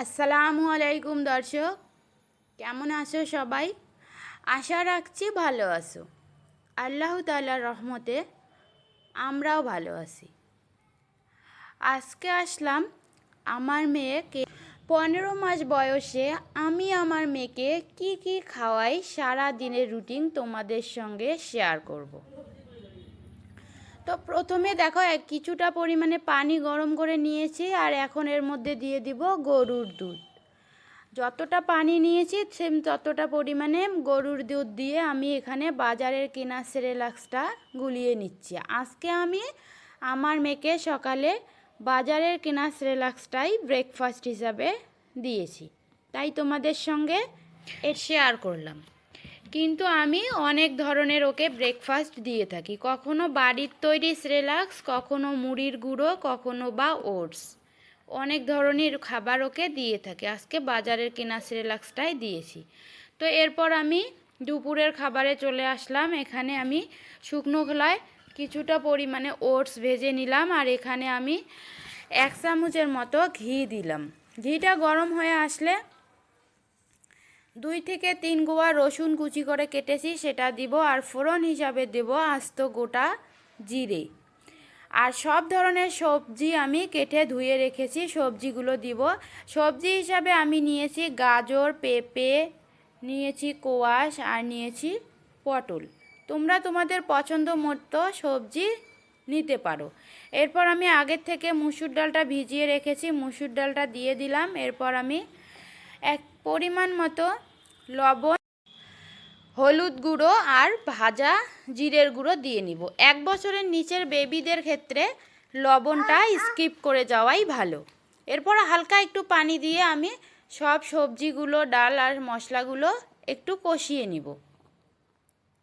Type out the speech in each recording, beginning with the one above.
আসসালামু আলাইকুম দর্শক, কেমন আছো সবাই? আশা রাখছি ভালো আছো। আল্লাহ তাআলার রহমতে আমরাও ভালো আছি। আজকে আসলাম আমার মেয়েকে 15 মাস বয়সে আমি আমার মেয়েকে কি কি খাওয়াই সারা দিনের রুটিন তোমাদের সঙ্গে শেয়ার করব। তো প্রথমে দেখো কিছুটা পরিমাণে পানি গরম করে নিয়েছি, আর এখন এর মধ্যে দিয়ে দিব গরুর দুধ। যতটা পানি নিয়েছি সেম ততটা পরিমাণে গরুর দুধ দিয়ে আমি এখানে বাজারের কেনা সেরেলাক্সটা গুলিয়ে নিচ্ছি। আজকে আমি আমার মেয়েকে সকালে বাজারের কেনা সেরেলাক্সটাই ব্রেকফাস্ট হিসাবে দিয়েছি, তাই তোমাদের সঙ্গে শেয়ার করলাম। কিন্তু আমি অনেক ধরনের ওকে ব্রেকফাস্ট দিয়ে থাকি, কখনো বাড়ির তৈরি সেরেলাক্স, কখনো মুড়ির গুঁড়ো, কখনো বা ওটস। অনেক ধরনের খাবার ওকে দিয়ে থাকি। আজকে বাজারের কেনা সেরেলাক্সটাই দিয়েছি। তো এরপর আমি দুপুরের খাবারে চলে আসলাম। এখানে আমি শুকনো খোলায় কিছুটা পরিমাণে ওটস ভেজে নিলাম, আর এখানে আমি 1 চামচের মতো ঘি দিলাম। ঘিটা গরম হয়ে আসলে 2 থেকে 3 কোয়া রসুন কুচি করে কেটেছি সেটা দিব, আর ফোড়ন হিসাবে দেব আস্ত গোটা জিরে। আর সব ধরনের সবজি আমি কেটে ধুয়ে রেখেছি, সবজিগুলো দিব। সবজি হিসাবে আমি নিয়েছি গাজর, পেঁপে, নিয়েছি কোয়াশ, আর নিয়েছি পটল। তোমরা তোমাদের পছন্দ মতো সবজি নিতে পারো। এরপর আমি আগের থেকে মুসুর ডালটা ভিজিয়ে রেখেছি, মুসুর ডালটা দিয়ে দিলাম। এরপর আমি এক পরিমাণ মতো লবণ, হলুদ গুঁড়ো আর ভাজা জিরের গুঁড়ো দিয়ে নিব। 1 বছরের নিচের বেবিদের ক্ষেত্রে লবণটা স্কিপ করে যাওয়াই ভালো। এরপর হালকা একটু পানি দিয়ে আমি সব সবজিগুলো, ডাল আর মশলাগুলো একটু কষিয়ে নিব।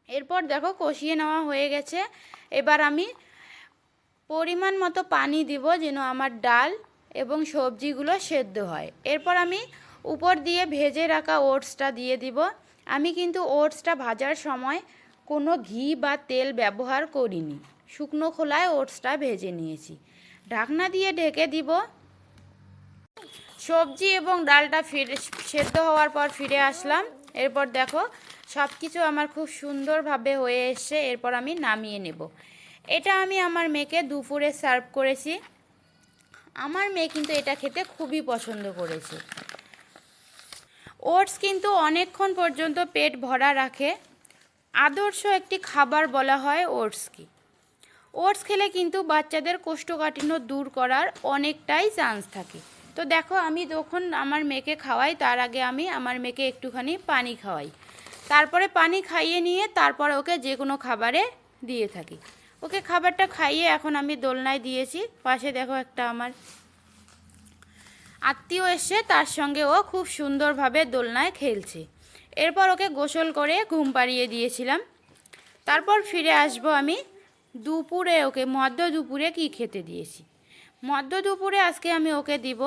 এরপর দেখো কষিয়ে নেওয়া হয়ে গেছে। এবার আমি পরিমাণ মতো পানি দিব যেন আমার ডাল এবং সবজিগুলো সেদ্ধ হয়। এরপর আমি উপর দিয়ে ভেজে রাখা ওটসটা দিয়ে দিব। আমি কিন্তু ওটসটা ভাজার সময় কোনো ঘি বা তেল ব্যবহার করিনি, শুকনো খোলায় ওটসটা ভেজে নিয়েছি। ঢাকনা দিয়ে ঢেকে দিব। সবজি এবং ডালটা সেদ্ধ হওয়ার পর ফিরে আসলাম। এরপর দেখো সব কিছু আমার খুব সুন্দরভাবে হয়ে এসছে। এরপর আমি নামিয়ে নেব। এটা আমি আমার মেয়েকে দুপুরে সার্ভ করেছি। আমার মেয়ে কিন্তু এটা খেতে খুবই পছন্দ করেছে। ওটস কিন্তু অনেকক্ষণ পর্যন্ত পেট ভরা রাখে। আদর্শ একটি খাবার বলা হয় ওটসকে। ওটস খেলে কিন্তু বাচ্চাদের কোষ্ঠকাঠিন্য দূর করার অনেকটাই চান্স থাকে। তো দেখো আমি যখন আমার মেয়েকে খাওয়াই তার আগে আমি আমার মেয়েকে একটুখানি পানি খাওয়াই, তারপরে পানি খাইয়ে নিয়ে তারপরে ওকে যে কোনো খাবারে দিয়ে থাকি। ওকে খাবারটা খাইয়ে এখন আমি দোলনায় দিয়েছি। পাশে দেখো একটা আমার আত্মীয় এসে, তার সঙ্গে ও খুব সুন্দরভাবে দোলনায় খেলছে। এরপর ওকে গোসল করে ঘুম পাড়িয়ে দিয়েছিলাম। তারপর ফিরে আসব আমি দুপুরে। ওকে মধ্য দুপুরে কি খেতে দিয়েছি? মধ্য দুপুরে আজকে আমি ওকে দিব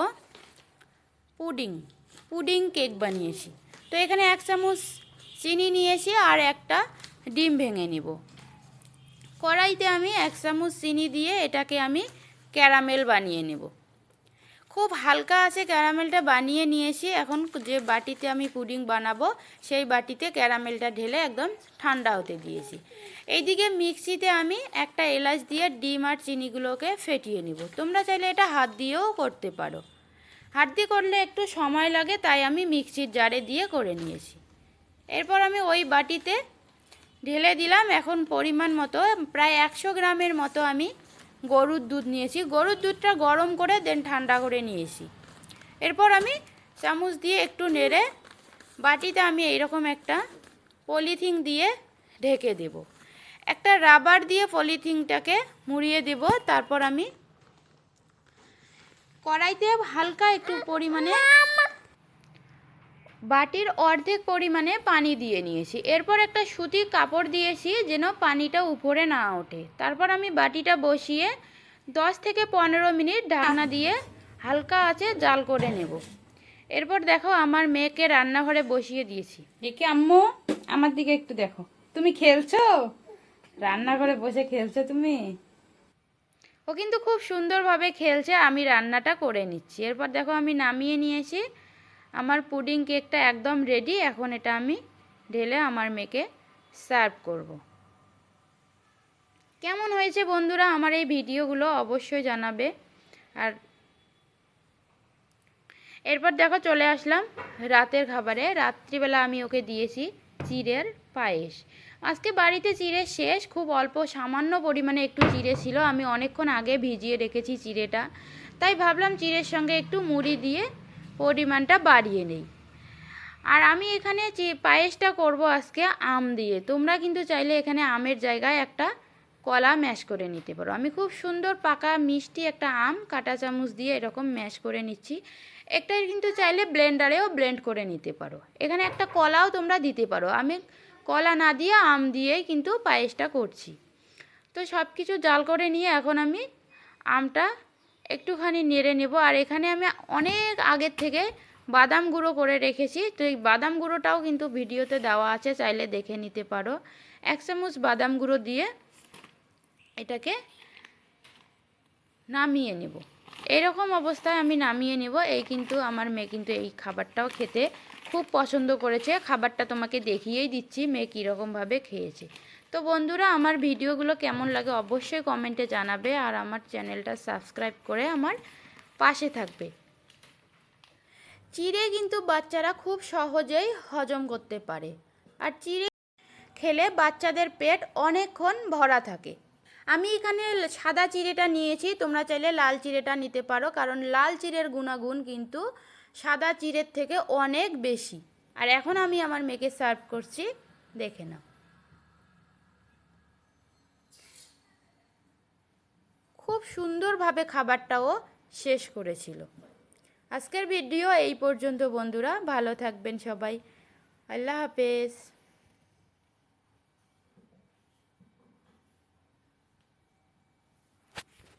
পুডিং কেক বানিয়েছি। তো এখানে 1 চামচ চিনি নিয়েছি আর একটা ডিম ভেঙে নিব। কড়াইতে আমি 1 চামচ চিনি দিয়ে এটাকে আমি ক্যারামেল বানিয়ে নেব। খুব হালকা আছে ক্যারামেলটা বানিয়ে নিয়েছি। এখন যে বাটিতে আমি পুডিং বানাবো সেই বাটিতে ক্যারামেলটা ঢেলে একদম ঠান্ডা হতে দিয়েছি। এইদিকে মিক্সিতে আমি একটা এলাচ দিয়ে ডিম আর চিনিগুলোকে ফেটিয়ে নিব। তোমরা চাইলে এটা হাত দিয়েও করতে পারো। হাত দিয়ে করলে একটু সময় লাগে, তাই আমি মিক্সির জারে দিয়ে করে নিয়েছি। এরপর আমি ওই বাটিতে ঢেলে দিলাম। এখন পরিমাণ মতো প্রায় 100 গ্রামের মতো আমি গরুর দুধ নিয়েছি। গরুর দুধটা গরম করে দেন ঠান্ডা করে নিয়েছি। এরপর আমি চামচ দিয়ে একটু নেড়ে বাটিতে আমি এইরকম একটা পলিথিন দিয়ে ঢেকে দেব। একটা রাবার দিয়ে পলিথিনটাকে মুড়িয়ে দেব। তারপর আমি কড়াইতে হালকা একটু পরিমাণে বাটির অর্ধেক পরিমাণে পানি দিয়ে নিয়েছি। এরপর একটা সুতির কাপড় দিয়েছি যেন পানিটা উপরে না ওঠে। তারপর আমি বাটিটা বসিয়ে 10 থেকে 15 মিনিট ঢাকনা দিয়ে হালকা আঁচে জাল করে নেব। এরপর দেখো আমার মেয়েকে রান্নাঘরে বসিয়ে দিয়েছি। দেখি আম্মু, আমার দিকে একটু দেখো, তুমি খেলছো? রান্নাঘরে বসে খেলছো তুমি? ও কিন্তু খুব সুন্দরভাবে খেলছে, আমি রান্নাটা করে নিচ্ছি। এরপর দেখো আমি নামিয়ে নিয়েছি, আমার পুডিং কেকটা একদম রেডি। এখন এটা আমি ঢেলে আমার মেয়েকে সার্ভ করব। কেমন হয়েছে বন্ধুরা আমার এই ভিডিওগুলো অবশ্যই জানাবে। আর এরপর দেখো চলে আসলাম রাতের খাবারে। রাত্রিবেলা আমি ওকে দিয়েছি চিড়ের পায়েস। আজকে বাড়িতে চিড়ে শেষ, খুব অল্প সামান্য পরিমাণে একটু চিড়ে ছিল, আমি অনেকক্ষণ আগে ভিজিয়ে রেখেছি চিড়েটা, তাই ভাবলাম চিড়ের সঙ্গে একটু মুড়ি দিয়ে পরিমাণটা বাড়িয়ে নেই। আর আমি এখানে পায়েসটা করব আজকে আম দিয়ে। তোমরা কিন্তু চাইলে এখানে আমের জায়গায় একটা কলা ম্যাশ করে নিতে পারো। আমি খুব সুন্দর পাকা মিষ্টি একটা আম কাঁটা চামচ দিয়ে এরকম ম্যাশ করে নিচ্ছি। একটাই কিন্তু চাইলে ব্লেন্ডারেও ব্লেন্ড করে নিতে পারো, এখানে একটা কলাও তোমরা দিতে পারো। আমি কলা না দিয়ে আম দিয়েই কিন্তু পায়েসটা করছি। তো সব কিছু জাল করে নিয়ে এখন আমি আমটা একটুখানি নেড়ে নেব। আর এখানে আমি অনেক আগের থেকে বাদাম গুঁড়ো করে রেখেছি, তো এই বাদাম গুঁড়োটাও কিন্তু ভিডিওতে দেওয়া আছে, চাইলে দেখে নিতে পারো। 1 চামচ বাদাম গুঁড়ো দিয়ে এটাকে নামিয়ে নেব। এরকম অবস্থায় আমি নামিয়ে নেব। এই কিন্তু আমার মেয়ে কিন্তু এই খাবারটাও খেতে খুব পছন্দ করেছে। খাবারটা তোমাকে দেখিয়েই দিচ্ছি মেয়ে কীরকমভাবে খেয়েছে। তো বন্ধুরা আমার ভিডিওগুলো কেমন লাগে অবশ্যই কমেন্টে জানাবে, আর আমার চ্যানেলটা সাবস্ক্রাইব করে আমার পাশে থাকবে। চিড়ে কিন্তু বাচ্চারা খুব সহজেই হজম করতে পারে, আর চিড়ে খেলে বাচ্চাদের পেট অনেকক্ষণ ভরা থাকে। আমি এখানে সাদা চিড়েটা নিয়েছি, তোমরা চাইলে লাল চিড়েটা নিতে পারো, কারণ লাল চিড়ের গুণাগুণ কিন্তু সাদা চিড়ের থেকে অনেক বেশি। আর এখন আমি আমার মেয়েকে সার্ভ করছি, দেখে নাও। খুব সুন্দরভাবে খাবারটাও শেষ করেছিল। আজকের ভিডিও এই পর্যন্ত বন্ধুরা, ভালো থাকবেন সবাই। আল্লাহ হাফেজ।